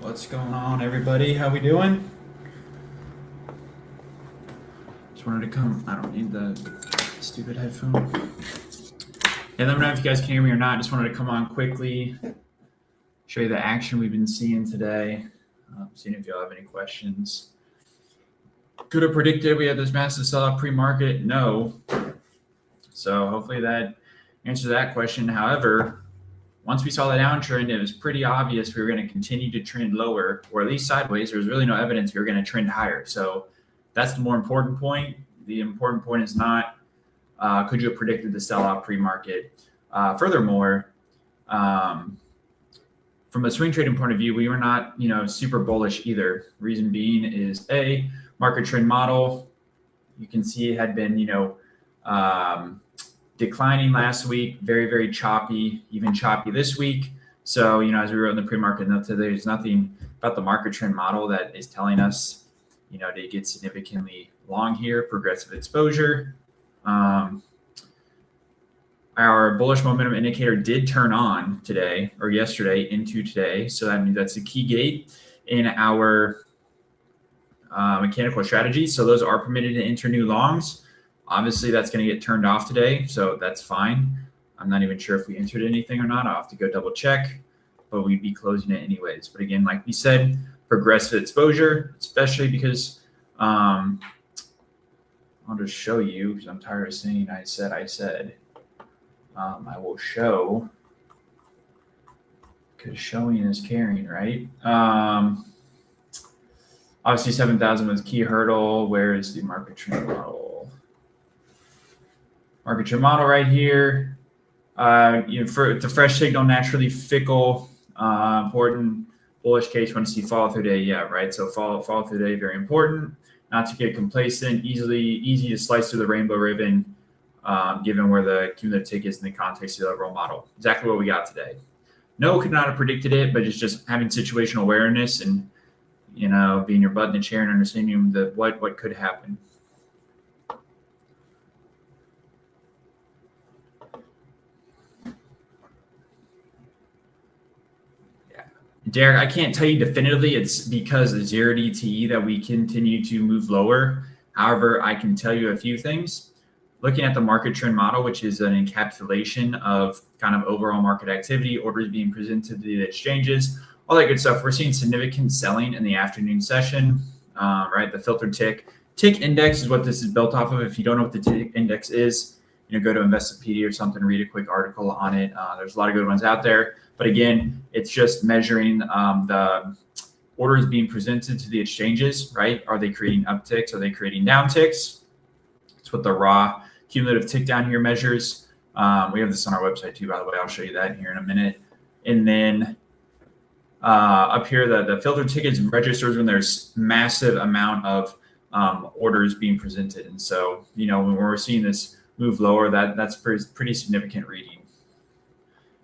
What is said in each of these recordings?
What's going on, everybody? How we doing? Just wanted to come. I don't need the stupid headphone. Yeah, let me know if you guys can hear me or not. Just wanted to come on quickly, show you the action we've been seeing today. Seeing if y'all have any questions. Could have predicted we had this massive sell-off pre-market? No. So hopefully that answers that question. However, once we saw the downtrend, it was pretty obvious we were going to continue to trend lower, or at least sideways. There was really no evidence we were going to trend higher. So that's the more important point. The important point is not could you have predicted the sell-off pre-market. Furthermore, from a swing trading point of view, we were not super bullish either. Reason being is market trend model. You can see it had been declining last week, very, very choppy, even choppy this week. So, as we wrote in the pre-market note today, there's nothing about the market trend model that is telling us, to get significantly long here, progressive exposure. Our bullish momentum indicator did turn on today or yesterday into today. So that means that's a key gate in our mechanical strategy. So those are permitted to enter new longs. Obviously, that's going to get turned off today, so that's fine. I'm not even sure if we entered anything or not. I'll have to go double check, but we'd be closing it anyways. But again, like we said, progressive exposure, especially because I'll just show you because I'm tired of saying I said. I will show because showing is caring, right? Obviously, 7,000 was key hurdle. Where is the market trend model? Market trend model right here. For the fresh signal, naturally fickle, important bullish case. Want to see follow through day? Yeah, right. So follow through day, very important. Not to get complacent. Easy to slice through the rainbow ribbon, given where the cumulative tick is in the context of the overall model. Exactly what we got today. No, could not have predicted it, but it's just having situational awareness and being your butt in the chair and understanding what could happen. Derek, I can't tell you definitively it's because of 0DTE that we continue to move lower. However, I can tell you a few things. Looking at the market trend model, which is an encapsulation of kind of overall market activity, orders being presented to the exchanges, all that good stuff. We're seeing significant selling in the afternoon session, right? The filtered tick index is what this is built off of. If you don't know what the tick index is, go to Investopedia or something, read a quick article on it. There's a lot of good ones out there. But again, it's just measuring the orders being presented to the exchanges, right? Are they creating upticks? Are they creating downticks? It's what the raw cumulative tick down here measures. We have this on our website too, by the way. I'll show you that here in a minute. And then up here, the filtered tickets registers when there's massive amount of orders being presented. And so, when we're seeing this move lower, that's pretty significant reading.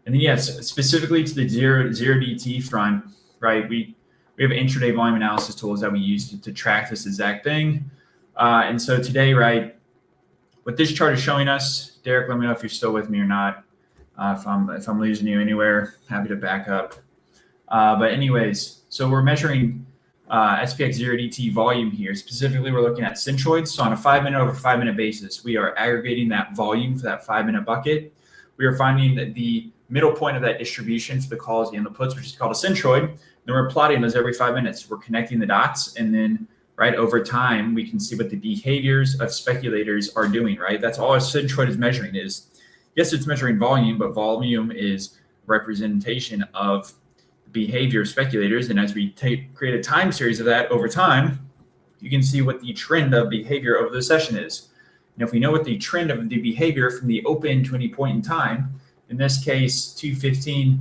And then, yes, specifically to the zero DT front, right? We have intraday volume analysis tools that we use to track this exact thing. And so today, right, what this chart is showing us, Derek, let me know if you're still with me or not. If I'm losing you anywhere, happy to back up. But anyways, so we're measuring SPX 0DT volume here. Specifically, we're looking at centroids. So on a 5-minute over 5-minute basis, we are aggregating that volume for that 5-minute bucket. We are finding that the middle point of that distribution for the calls and the puts, which is called a centroid. Then we're plotting those every 5 minutes. We're connecting the dots, and then right over time, we can see what the behaviors of speculators are doing, right? That's all a centroid is measuring is, yes, it's measuring volume, but volume is representation of behavior of speculators. And as we create a time series of that over time, you can see what the trend of behavior over the session is. And if we know what the trend of the behavior from the open to any point in time, in this case, 2:15,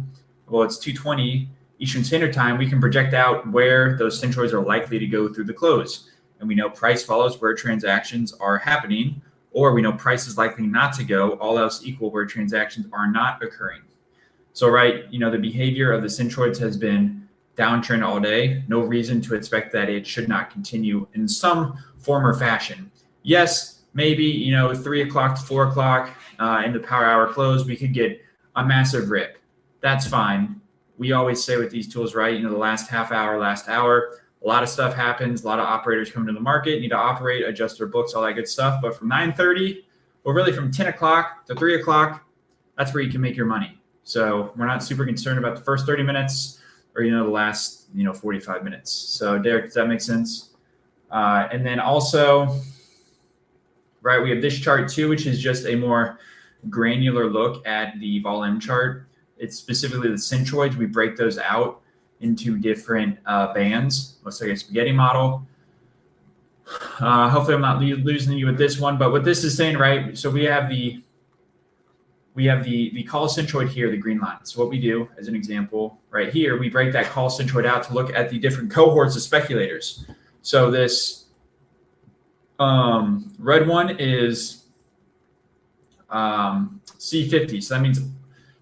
well, it's 2:20 Eastern Standard Time, we can project out where those centroids are likely to go through the close. And we know price follows where transactions are happening, or we know price is likely not to go, all else equal, where transactions are not occurring. So, right, the behavior of the centroids has been downtrend all day. No reason to expect that it should not continue in some form or fashion. Yes, maybe, 3 o'clock to 4 o'clock in the power hour close, we could get a massive rip. That's fine. we always say with these tools, right? The last half hour, last hour, a lot of stuff happens. A lot of operators come into the market, need to operate, adjust their books, all that good stuff. But from 9:30, or really from 10 o'clock to 3 o'clock, that's where you can make your money. So we're not super concerned about the first 30 minutes or, the last, 45 minutes. So Derek, does that make sense? And then also, right, we have this chart too, which is just a more granular look at the vol M chart. It's specifically the centroids. We break those out into different bands. Looks like a spaghetti model. Hopefully I'm not losing you with this one, but what this is saying, right? So we have the call centroid here, the green line. So what we do, as an example, right here, we break that call centroid out to look at the different cohorts of speculators. So this red one is C50. So that means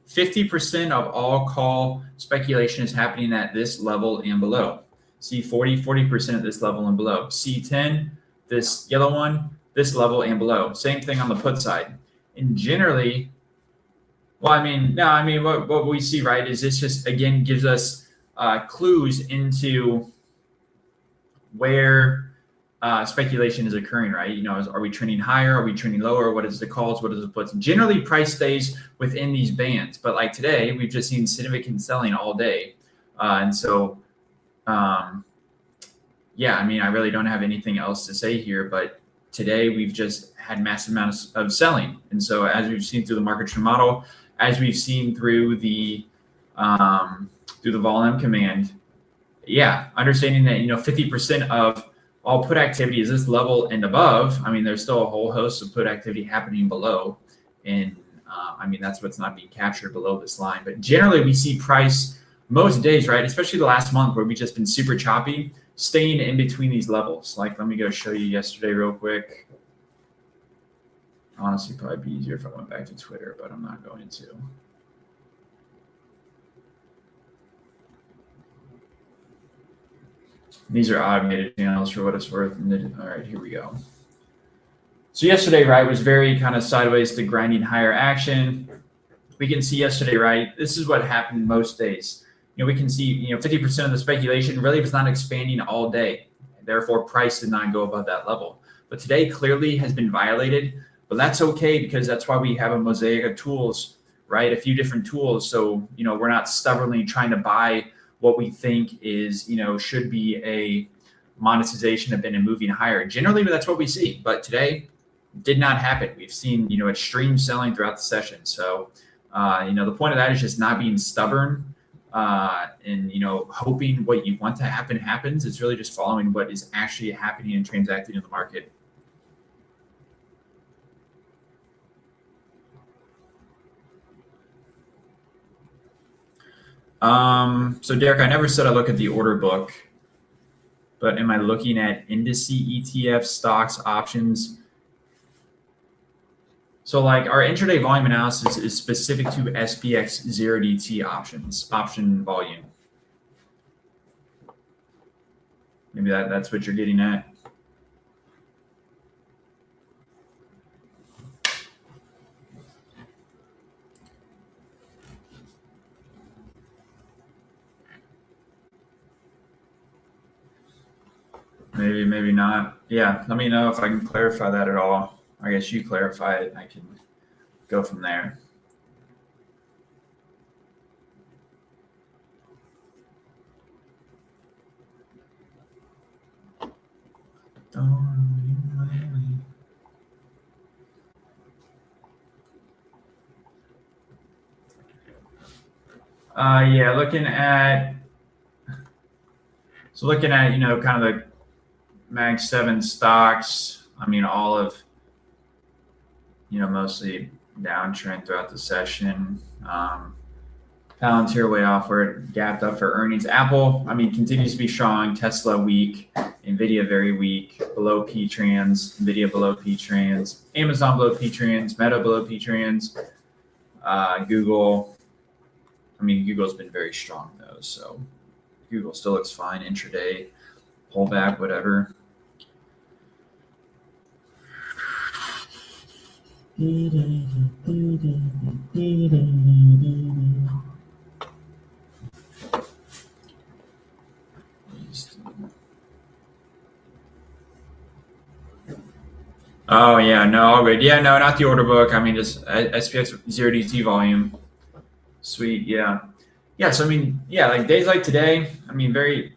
50% of all call speculation is happening at this level and below. C40, 40% at this level and below. C10, this yellow one, this level and below. Same thing on the put side. And generally, what we see, right, is this just, again, gives us clues into where speculation is occurring, right? Are we trending higher? Are we trending lower? What is the calls? What is the puts? Generally, price stays within these bands. But like today, we've just seen significant selling all day. And so, I really don't have anything else to say here. But today, we've just had massive amounts of selling. And so as we've seen through the market trend model, as we've seen through the vol M command, understanding that 50% of all put activity is this level and above. There's still a whole host of put activity happening below, and that's what's not being captured below this line. But generally, we see price most days, right, especially the last month where we've just been super choppy, staying in between these levels. Like, let me go show you yesterday real quick. Honestly, probably be easier if I went back to Twitter, but I'm not going to. These are automated channels for what it's worth. All right, here we go. So yesterday, right, was very kind of sideways to grinding higher action. We can see yesterday, right, this is what happened most days. We can see, 50% of the speculation really was not expanding all day. Therefore, price did not go above that level. But today clearly has been violated. But that's okay, because that's why we have a mosaic of tools, right? A few different tools. So, we're not stubbornly trying to buy what we think is, should be a monetization event and moving higher. Generally, that's what we see. But today did not happen. We've seen, extreme selling throughout the session. So, the point of that is just not being stubborn and, hoping what you want to happen happens. It's really just following what is actually happening and transacting in the market. So Derek, I never said I look at the order book, but am I looking at indice ETF stocks options? So like our intraday volume analysis is specific to SPX 0DT option volume. Maybe that's what you're getting at. Maybe not. Yeah, let me know if I can clarify that at all. I guess you clarify it, and I can go from there. Looking at kind of the Mag 7 stocks. All of mostly downtrend throughout the session. Palantir way off where it gapped up for earnings. Apple, continues to be strong. Tesla weak. Nvidia very weak. Below P-trans. Nvidia below P-trans. Amazon below P-trans. Meta below P-trans. Google. Google's been very strong though, so Google still looks fine. Intraday, pullback, whatever. Oh yeah, no, all good. Yeah, no, not the order book. I mean, just SPX 0DT volume. Sweet, yeah, yeah. So I mean, yeah, like days like today. I mean, very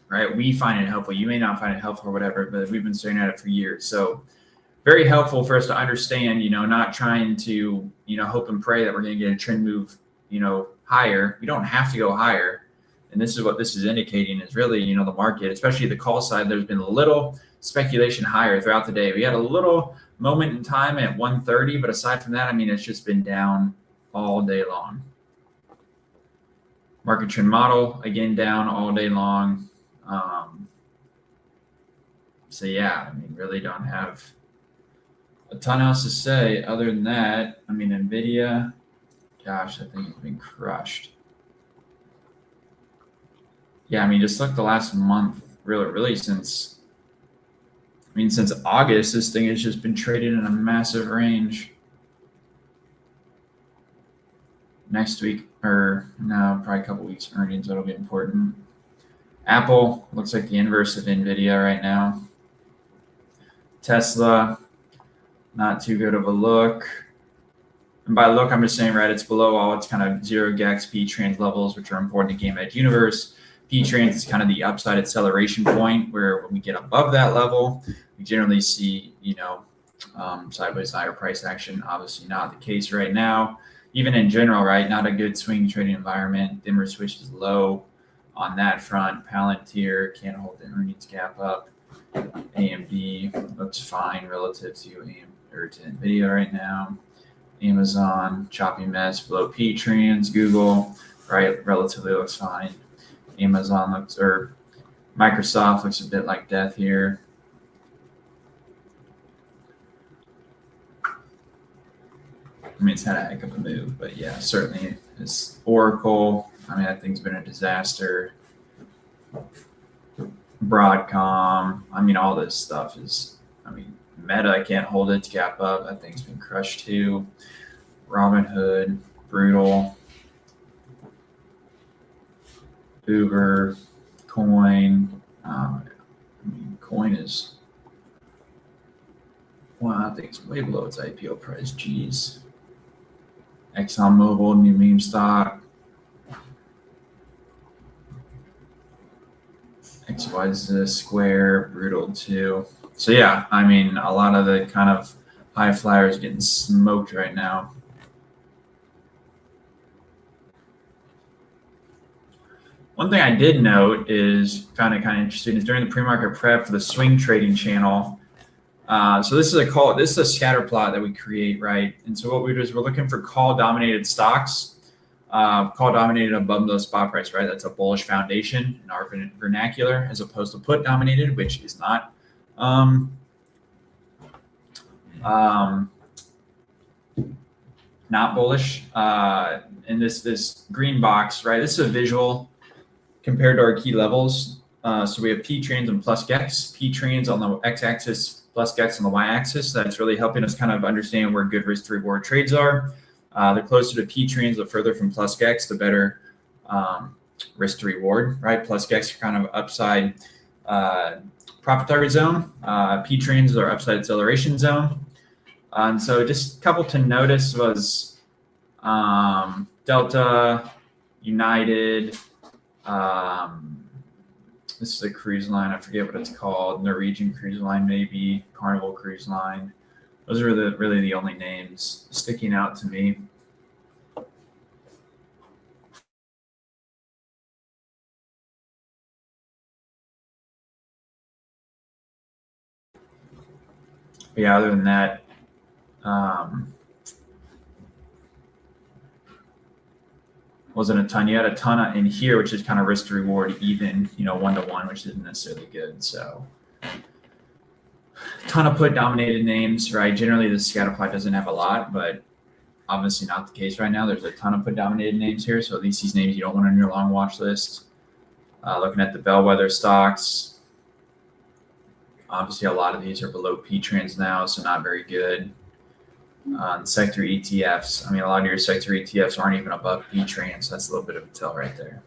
right. We find it helpful. You may not find it helpful or whatever, but we've been staring at it for years. So very helpful for us to understand. Not trying to hope and pray that we're going to get a trend move higher. We don't have to go higher. And this is what this is indicating is really, the market, especially the call side, there's been a little speculation higher throughout the day. We had a little moment in time at 130, but aside from that, I mean, it's just been down all day long. Market trend model, again, down all day long. So yeah, I mean, really don't have a ton else to say other than that. I mean, NVIDIA, gosh, I think it's been crushed. Yeah, I mean, just look the last month, really since August, this thing has just been traded in a massive range. Next week, or no, probably a couple weeks earnings, that'll be important. Apple looks like the inverse of NVIDIA right now. Tesla, not too good of a look. And by look, I'm just saying, right, it's below all its kind of zero GEX P-trans levels, which are important in Game Edge universe. P-trans is kind of the upside acceleration point where when we get above that level, we generally see, sideways higher price action. Obviously not the case right now. Even in general, right, not a good swing trading environment. Dimmer switch is low on that front. Palantir can't hold the earnings gap up. AMD looks fine relative to NVIDIA right now. Amazon, choppy mess, below P-trans. Google, right, relatively looks fine. Microsoft looks a bit like death here. I mean, it's had a heck of a move, but yeah, certainly it's Oracle. I mean, that thing's been a disaster. Broadcom. I mean, all this stuff is, Meta can't hold its gap up. That thing's been crushed too. Robinhood, brutal. Uber, Coin. Coin is, I think it's way below its IPO price. Jeez. ExxonMobil, new meme stock. XYZ Square, brutal too. So yeah, I mean, a lot of the kind of high flyers getting smoked right now. One thing I did note is found it kind of interesting is during the pre-market prep for the swing trading channel. So this is a scatter plot that we create, right? And so what we do is we're looking for call dominated stocks, call dominated above the spot price, right? That's a bullish foundation in our vernacular, as opposed to put dominated, which is not not bullish. And this green box, right? This is a visual compared to our key levels. So we have P-trans and plus GEX. P-trans on the x-axis, plus GEX on the y-axis. That's really helping us kind of understand where good risk to reward trades are. The closer to P-trans, the further from plus GEX, the better risk to reward, right? Plus GEX are kind of upside profit target zone. P-trans are upside acceleration zone. And so just a couple to notice was Delta, United. This is a cruise line. I forget what it's called. Norwegian Cruise Line, maybe. Carnival Cruise Line. Those are really the only names sticking out to me. But yeah, other than that, wasn't a ton. You had a ton in here, which is kind of risk to reward even, 1-to-1, which isn't necessarily good. So ton of put dominated names, right? Generally the scatter plot doesn't have a lot, but obviously not the case right now. There's a ton of put dominated names here. So at least these names you don't want on your long watch list. Looking at the bellwether stocks, obviously a lot of these are below P-trans now, so not very good. Sector ETFs, a lot of your sector ETFs aren't even above P-trans, so that's a little bit of a tell right there.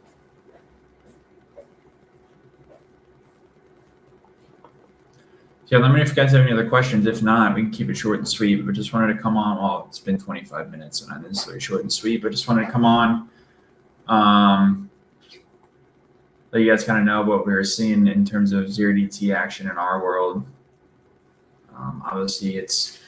Yeah, let me know if you guys have any other questions. If not, we can keep it short and sweet. But just wanted to come on. Well, it's been 25 minutes, so not necessarily short and sweet. But just wanted to come on, let you guys kind of know what we were seeing in terms of zero DT action in our world. Obviously, it's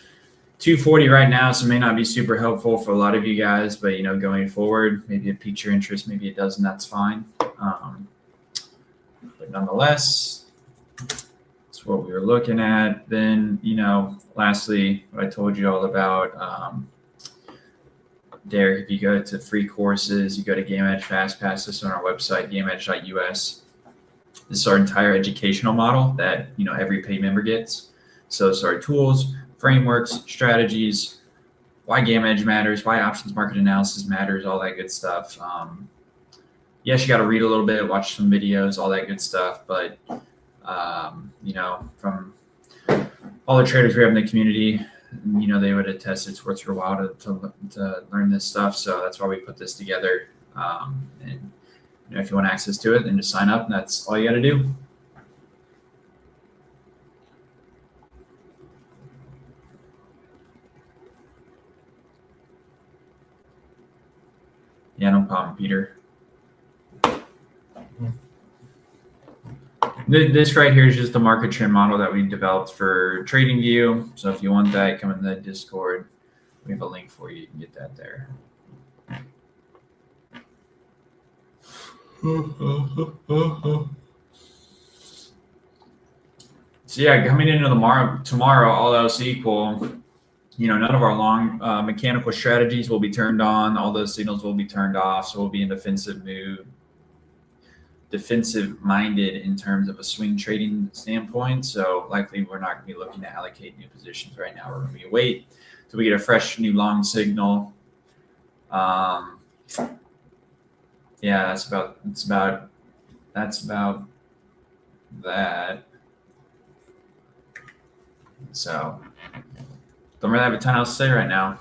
240 right now, so it may not be super helpful for a lot of you guys. But going forward, maybe it piques your interest, maybe it doesn't. That's fine. But nonetheless, that's what we were looking at. Then, lastly, what I told you all about, Derek, if you go to free courses, you go to Game Edge Fast Pass, this on our website, gameedge.us. This is our entire educational model that, every paid member gets. So it's our tools, frameworks, strategies, why Game Edge matters, why options market analysis matters, all that good stuff. Yes, you got to read a little bit, watch some videos, all that good stuff. But, from all the traders we have in the community, they would attest it's worth your while to learn this stuff. So that's why we put this together. And if you want access to it, then just sign up, and that's all you got to do. Yeah, no problem, Peter. This right here is just the market trend model that we developed for TradingView. So if you want that, come in the Discord. We have a link for you. You can get that there. So yeah, coming into tomorrow, all else equal, none of our long mechanical strategies will be turned on. All those signals will be turned off. So we'll be in defensive mood. Defensive minded in terms of a swing trading standpoint. So likely we're not going to be looking to allocate new positions right now. We're going to be wait till we get a fresh new long signal. Yeah, that's about that. So don't really have a ton else to say right now.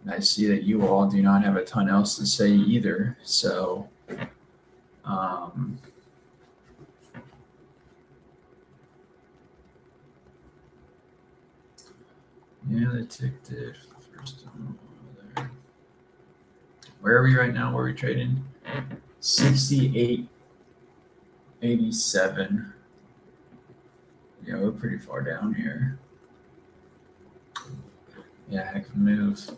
I see that you all do not have a ton else to say either. So, yeah, they ticked it first time there. Where are we right now? Where are we trading? 68.87. Yeah, we're pretty far down here. Yeah, heck of a move.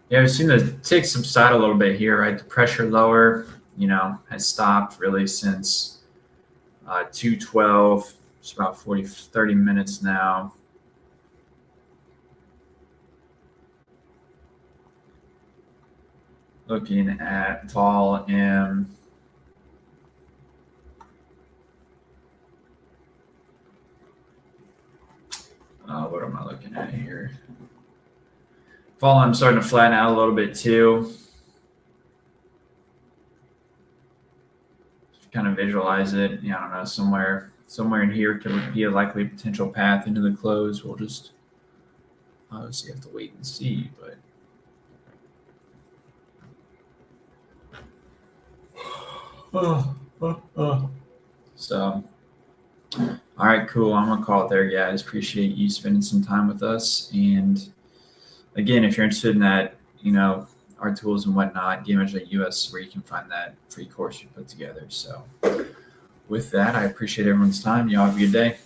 Yeah, we've seen the tick subside a little bit here, right? The pressure lower, has stopped really since 212. It's about 30 minutes now. Looking at vol M. What am I looking at here? Vol M starting to flatten out a little bit too. Kind of visualize it. I don't know, somewhere in here could be a likely potential path into the close. We'll just obviously have to wait and see, but so all right, cool. I'm gonna call it there, guys. Appreciate you spending some time with us. And again, if you're interested in that, our tools and whatnot, GameEdge.us is where you can find that free course we put together. So with that, I appreciate everyone's time. Y'all have a good day.